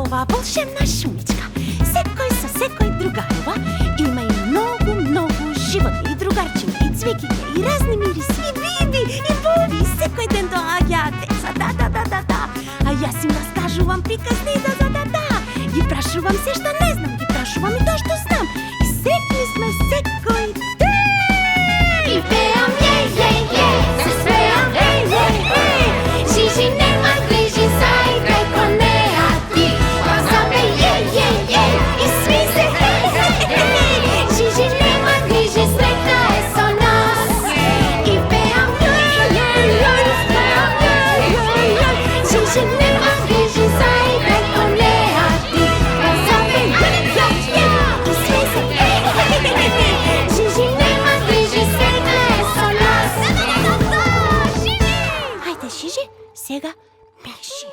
оваа волшебна шумичка. Секој со секој другарува, има и многу животни, и другарчиња, и цвеќиња, и разни мириси, и види, и боби, секој ден доаѓаат деца, да. А јас им раскажувам приказни, да. Ги прашувам се што не знам, ги прашувам и тоа што знам. И сретни сме секој ден. И пеам се смеам Жижи нема грижи, заиграј кон неа ти. Па запеј и сми се Жижи нема грижи, среќна е со нас. И пеам Жижи нема грижи, заиграј кон неа ти. Па запеј и сми се Жижи нема грижи, среќна е со нас. Ајде, Жижи, сега меши.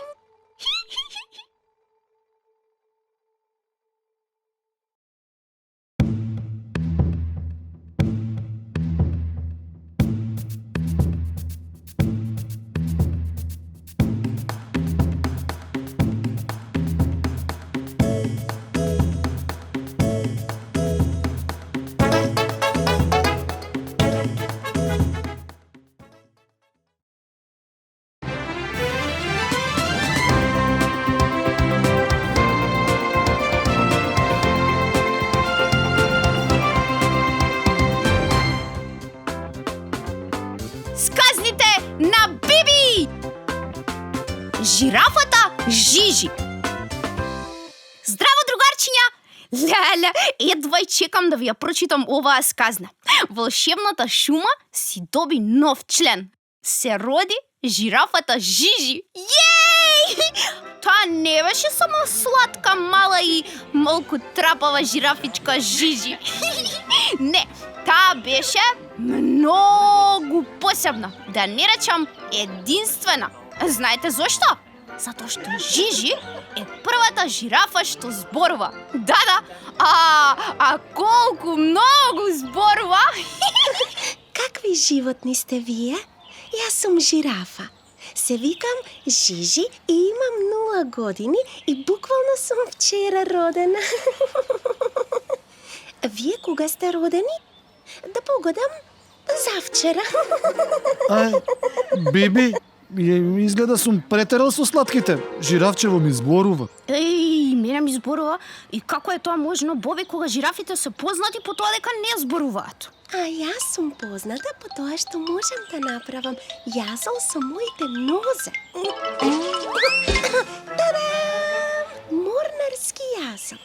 Сказните на Биби! Жирафата Жижи. Здраво, другарчиња! Леле, едва и чекам да ви ја прочитам оваа сказна. Волшебната шума си доби нов член. Се роди жирафата Жижи. Јеј! Тоа не беше само сладка, мала и малку трапава жирафичка Жижи. Не, таа беше многу посебна, да не речам единствена. Знаете зошто? Затоа што Жижи е првата жирафа што зборува. Да, а колку многу зборува! Какви животни сте вие? Јас сум жирафа. Се викам Жижи и имам 0 години и буквално сум вчера родена. Вие кога сте родени? Да погодам, завчера. Биби, изгледа сум претерал со сладките. Жирафчево ми зборува. Еј, мене ми зборува. И како е тоа можно, Боби, кога жирафите се познати по тоа дека не зборуваат? А јас сум позната по тоа што можам да направам јазол со моите нозе. Тадам! Морнарски јазол.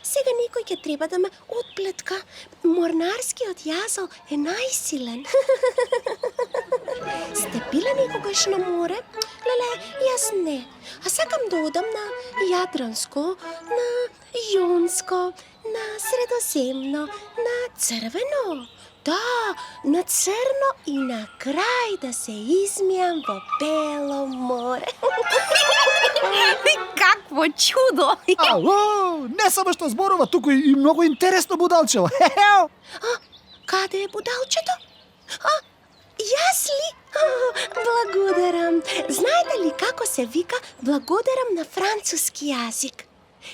Сега некој ќе треба да ме отплетка. Морнарскиот јазол е најсилен. Сте биле некогаш на море? Леле, јас не. А сакам да одам на Јадранско, на Јонско, на Средоземно, на Црвено. Да, на црно и на крај да се измијам во бело море. Какво чудо! Ало, не само што зборува, туку и многу интересно будалчево. Каде е будалчето? Јас ли? Благодарам. Знаете ли како се вика благодарам на француски јазик?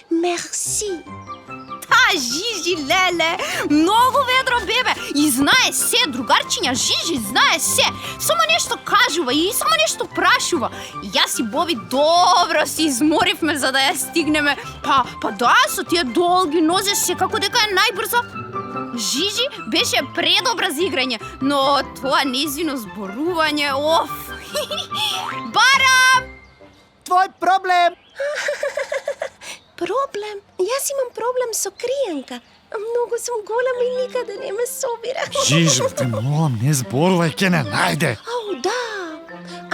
Мерси. Та Жижи, леле, многу ведро бебе и знае се, другарчиња Жижи знае се. Само нешто кажува и само нешто прашува. И јас и Боби добро се изморивме за да ја стигнеме. Па да, со тие долги нозе секако дека е најбрзо. Жижи беше предобра за играње, но тоа нејзино зборување, оф. Барам! Твој проблем! Проблем? Јас имам проблем со криенка. Многу сум голема и никаде не ме собира. Жижи, те молам, не зборувај, ќе не најде. Ау, да.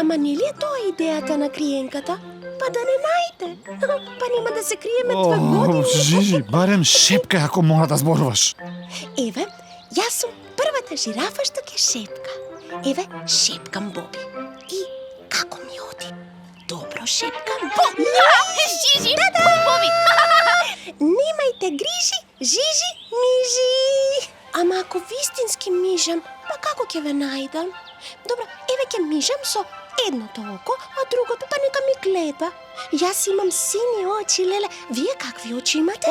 Ама не ли е тоа идејата на криенката? Па да не најде. Па нема да се криеме 2 години. Жижи, барем шепка ако мора да зборуваш. Еве, јас сум првата жирафа што ќе шепка. Еве, шепкам Боби. И како ми оди? Добро шепкам. Жижи, Боби! Немајте грижи, Жижи, мижи. Ама ако вистински мижам, па како ќе ве најдам? Добро, еве ќе мижам со едното око, а другото па нека ми гледа. Јас имам сини очи, леле. Вие какви очи имате?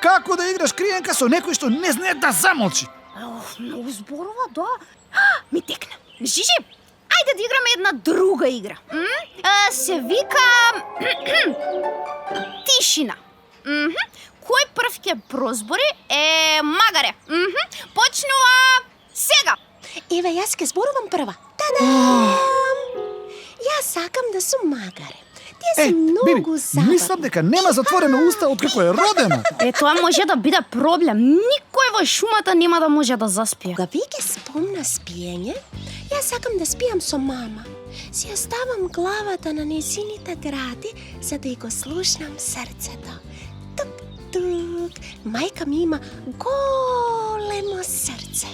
Како да играш криенка со некој што не знае да замолчи? Многу зборува, да. Ми текна. Жижи, ајде да играме една друга игра. Се вика тишина. Кој прв ќе прозбори е магаре. Почнува сега. Еве, јас ке зборувам прва. Тадам! Јас сакам да сум магаре. Тие се многу забавни. мислам дека нема затворено уста откако е родена. Тоа може да биде проблем. Никој во шумата нема да може да заспие. Кога ви ке спомна спиење, јас сакам да спијам со мама. Си ја ставам главата на незините гради, за да ја го слушнам срцето. Тук. Мајка ми има големо срце.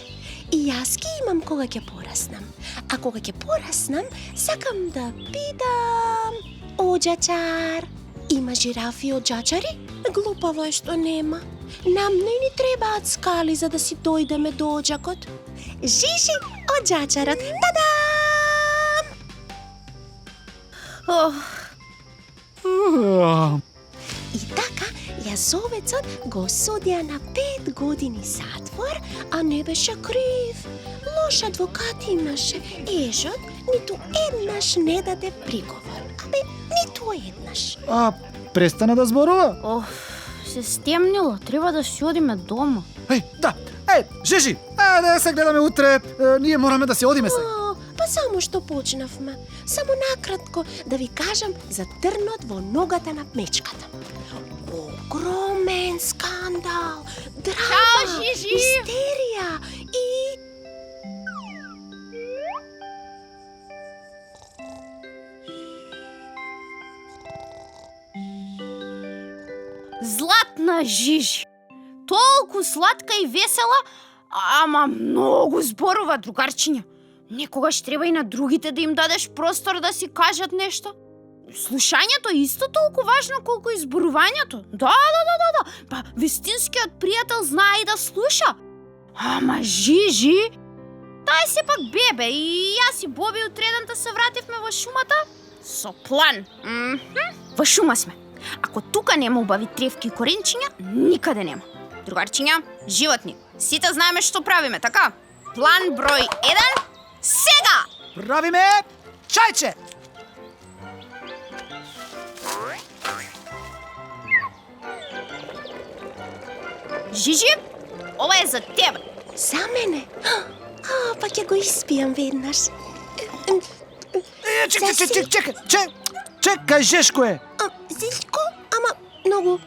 И јас ги имам кога ќе пораснам. А кога ќе пораснам, сакам да бидам оџачар. Има жирафи оџачари? Глупаво е што нема. Нам не ни требаат скали за да си дојдеме до оџакот. Жижи оџачарот. Тадам! И така, јазовецот го осудија на 5 години затвор, а не беше крив. Лош адвокат имаше. Ежот ниту еднаш не даде приговор. Абе, ниту еднаш. Престана да зборува? Се стемнило, треба да си одиме дома. Жижи, да се гледаме утре. Ние мораме да се одиме сега. Па само што почнавме. Само накратко да ви кажам за трнот во ногата на мечката. Огромен скандал, драма, Чао, Жижи! истерија и... Златна Жижи. Толку сладка и весела, ама многу зборува, другарчиња. Некогаш треба и на другите да им дадеш простор да си кажат нешто. Слушањето е исто толку важно колку и зборувањето. Да. Па вистинскиот пријател знае и да слуша. Ама Жижи, таа е сепак бебе и јас и Боби утредента се вративме во шумата со план. Во шума сме. Ако тука нема убави тревки и коренчиња, никаде нема. Другарчиња, животни, сите знаеме што правиме, така? План број 1, сега! Правиме чајче! Жижи, ова е за тебе. За мене? Па ќе го испијам веднаш. Чекај, Жешко е. Зишко, ама многу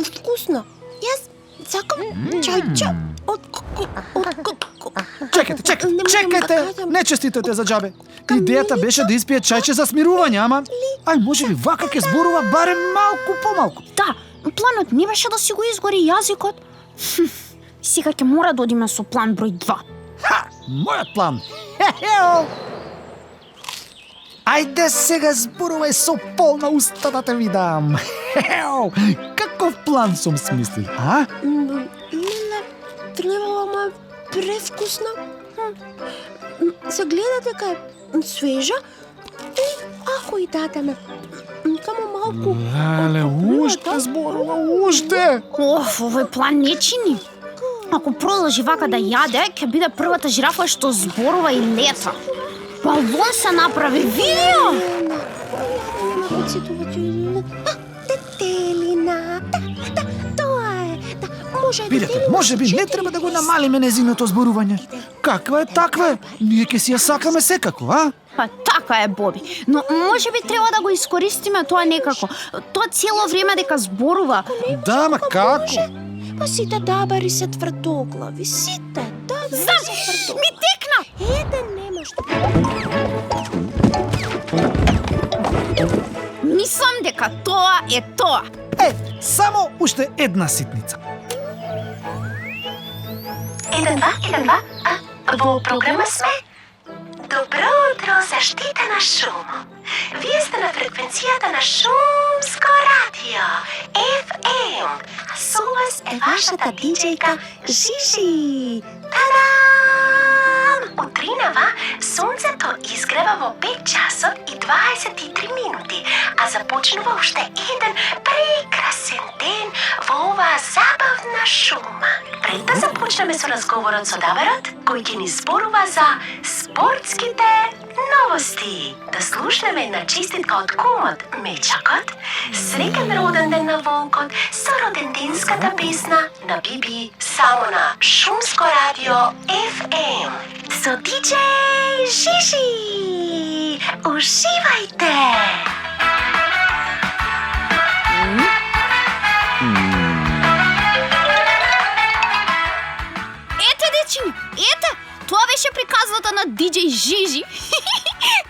вкусно. Јас сакам чајче од Чекајте, не честитете за џабе. Идејата беше да испие чајче за смирување, ама може би вака ќе зборува барем малку помалку. Да, планот не беше да си го изгори јазикот. Сега ќе мора да одиме со план број 2. Мојот план. Ајде сега зборувај со полна уста да те видам. Каков план сум смислил, а? Леле, требало ма превкусно. Се гледа дека е свежа и ако и дадеме само малку. Леле, уште зборува, уште. Овој план не чини. Ако продолжи вака да јаде, ќе биде првата жирафа што зборува и лета. Балон се направи, видео! Детелина, тоа е. Видете, може би не треба да го намалиме незиното зборување. Каква е таква е? Ние ќе си ја сакаме секако, а? Па така е, Боби. Но може би треба да го искористиме тоа некако. Тоа цело време дека зборува. Да, ма како? Па сите дабари се тврдоглави, сите дабари се тврдоглави. Ми текна! Еден нема што... Мислам дека тоа е тоа. Само уште една ситница. 1, 2, 1, 2. Во програма сме Добро утро, заштитена шумо. Вие сте на фреквенцијата на Шумско радио FM. А со вас е вашата диджејка Жижи. Тадам! сутринава сонцето изгрева во 5 часот и 23 минути, а започнува уште еден прекрасен ден во оваа забавна шума. Пред да започнеме со разговорот со Даверот, кој ќе ни зборува за спортските новости. Да слушнеме една честитка од кумот Мечакот, среќен роден ден на волкот со роденденската песна на Биби само на Шумско радио FM. Со диџеј Жижи! Уживајте! Ете, тоа беше приказната на диџеј Жижи.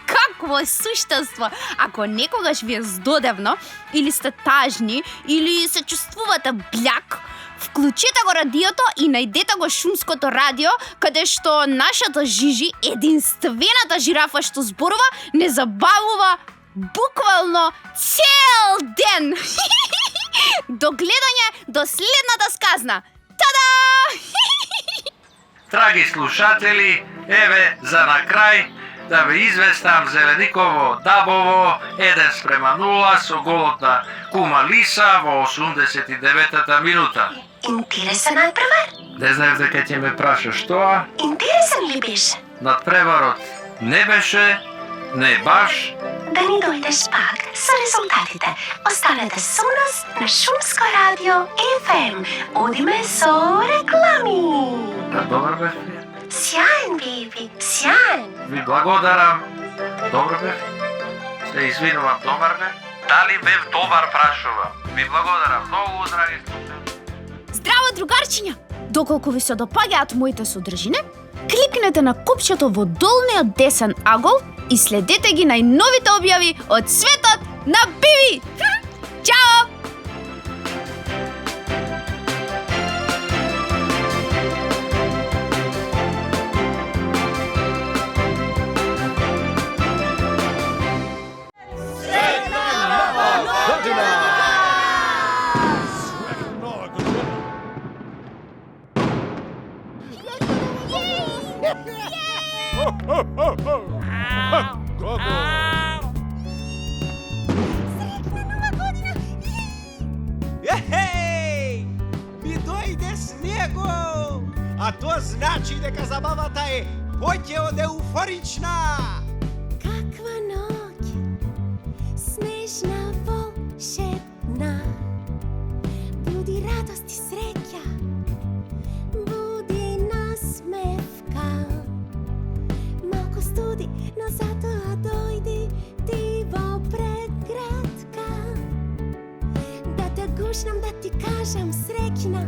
Какво суштество! Ако некогаш ви е здодевно, или сте тажни, или се чувствувате бляк, вклучете го радиото и најдете го Шумското радио, каде што нашата Жижи, единствената жирафа што зборува, не забавува буквално цел ден. До гледање до следната сказна. Тада! Драги слушатели, еве за на крај да ве известам Зелениково Дабово 1:0 со голот на кума Лиса во 89-та минута. Интересен надпревар? Не знаев дека ќе ме прашаш тоа. Интересен ли беше? Надпреварот не беше, не баш. Да ни дојдеш пак со резултатите. Останете со нас на Шумско радио FM. Одиме со реклами. Добар бев. Сјаен, Биби, сјаен. Ви благодарам. Добро бев. Се извинувам, добар бев. Дали бев добар, прашувам. Ви благодарам, многу драги слушатели. Здраво, другарчиња! Доколку ви се допаѓаат моите содржини, кликнете на копчето во долниот десен агол и следете ги најновите објави од светот на Биби! Чао! Ехеј! Ми дојде снего! А тоа значи дека забавата е поќе од еуфорична! Каква ноќ, снежна, волшебна, буди радост и среќа, буди насмевка. Малку студи, но затоа дојди ти во предградка. Да те гушнам, да ти кажам среќна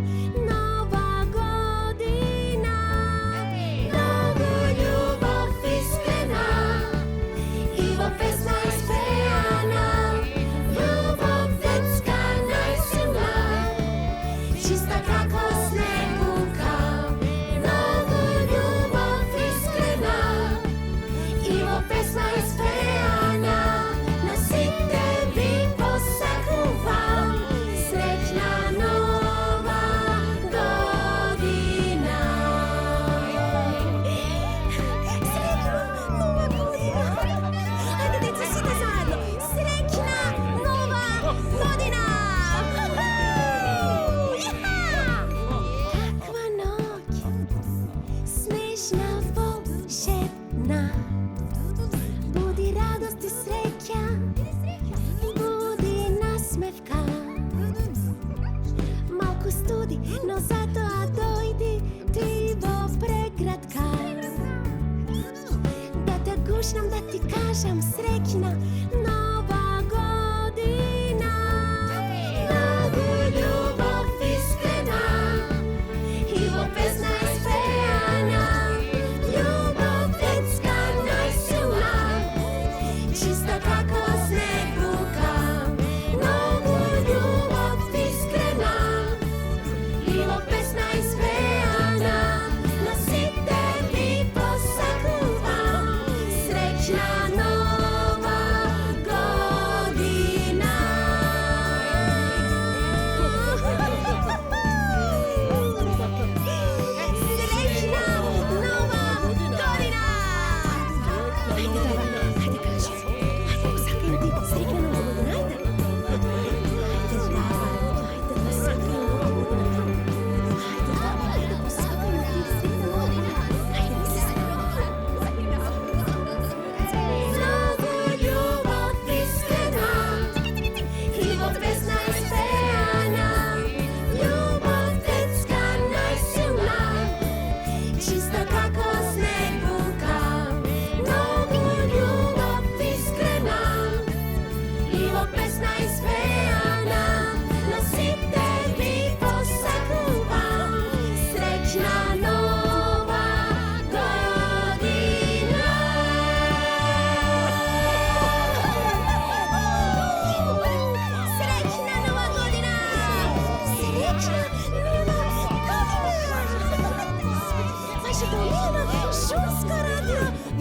нова година. Многу љубов искрена и во песна испеана. Љубов детска најсилна, чиста како снегука. Многу љубов искрена и во песна испеана. На сите ви посакувам среќна нова година. Среќна нова година. Ајде деца сите заедно. Среќна нова година. Каква ноќ, снежна, волшебна, буди радост и среќа, буди насмевка. Малку студи, но затоа дојди ти во преградка. Да те гушнам, да ти кажам среќна нова година. Многу љубов искрена и во песна испеана. Љубов детска најсилна, чиста како снегука. Многу љубов искрена и во песна испеана. На сите ви посакувам среќна нова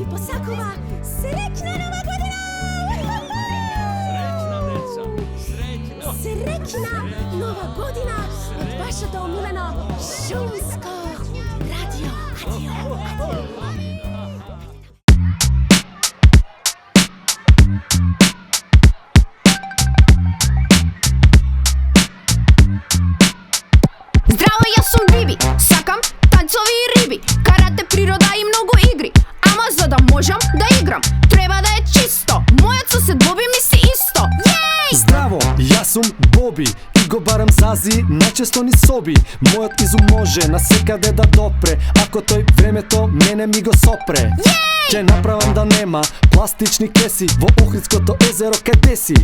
vi posakova srećna Nova godina! Srećna Nova godina od vašето omiljeno šumsko radio. Adio. Zdravo, ja sam Bibi, sakam tancovi i ribi, karate, priroda i mnogo igri. Ама за да можам да играм, треба да е чисто. Мојот сосед Боби мисли исто. Јеј! Здраво, јас сум Боби и го барам Зази најчесто ни соби. Мојот изум може насекаде да допре, ако тој времето мене ми го сопре. Ќе направам да нема пластични кеси во Охридското езеро каде си.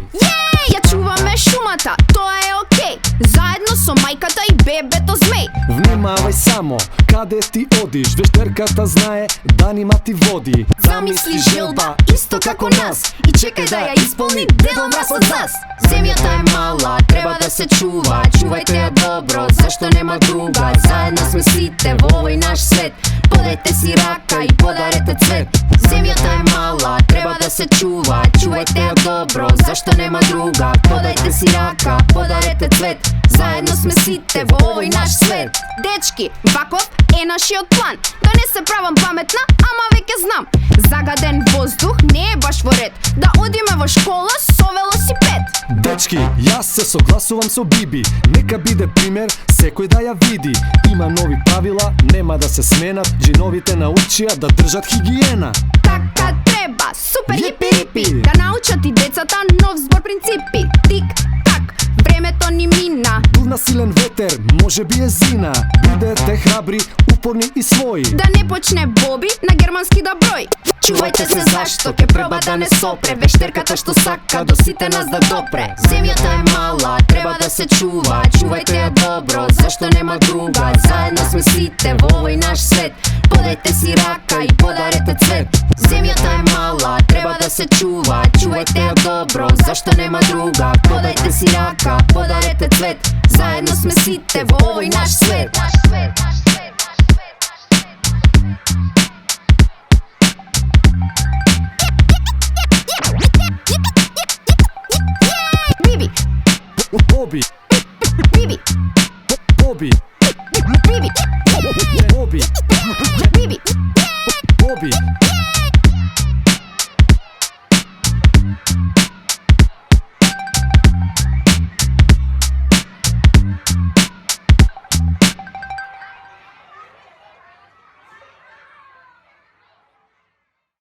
Ја чуваме шумата, тоа е окей. Заедно со мајката и бебето змеј. Внимавај само каде ти одиш, вештерката знае да нима ти води. Замисли желба, исто како нас, и чекај да ја исполни Дедо Мраз од нас. Земјата е мала, треба да се чува, чувајте ја добро, зашто нема друга. Заедно сме сите во овој наш свет, подете си рака и подарете цвет. Земјата е мала, треба да се чува, чувајте ја добро, зашто нема друга. Подайте си рака, подарете цвет, заедно сме сите во овој наш свет. Дечки, ваков е нашиот план, да не се правам паметна, ама веќе знам. Загаден воздух не е баш во ред, да одиме во школа со велосипед. Дечки, јас се согласувам со Биби, нека биде пример, секој да ја види. Има нови правила, нема да се сменат, джиновите научија да држат хигиена. Така треба, супер јипи-рипи, да научат и децата нов збор принципи. Тик-так, времето ни мина, Дуна силен ветер, може би е зина. Бидете храбри, упорни и своји. да не почне Боби на германски да број. Чувајте се зашто ќе проба да не сопре, вештерката што сака до сите нас да допре. Земјата е мала, треба да се чува, чувајте ја добро, зашто нема друга. Заедно сме сите во овој наш свет, подете си рака и подарете цвет. Земјата е мала, треба да се чува, чувајте ја добро, зашто нема друга. Подете си рака, подарете цвет, заедно сме сите во овој наш свет. Биби, Боби, Биби, Боби.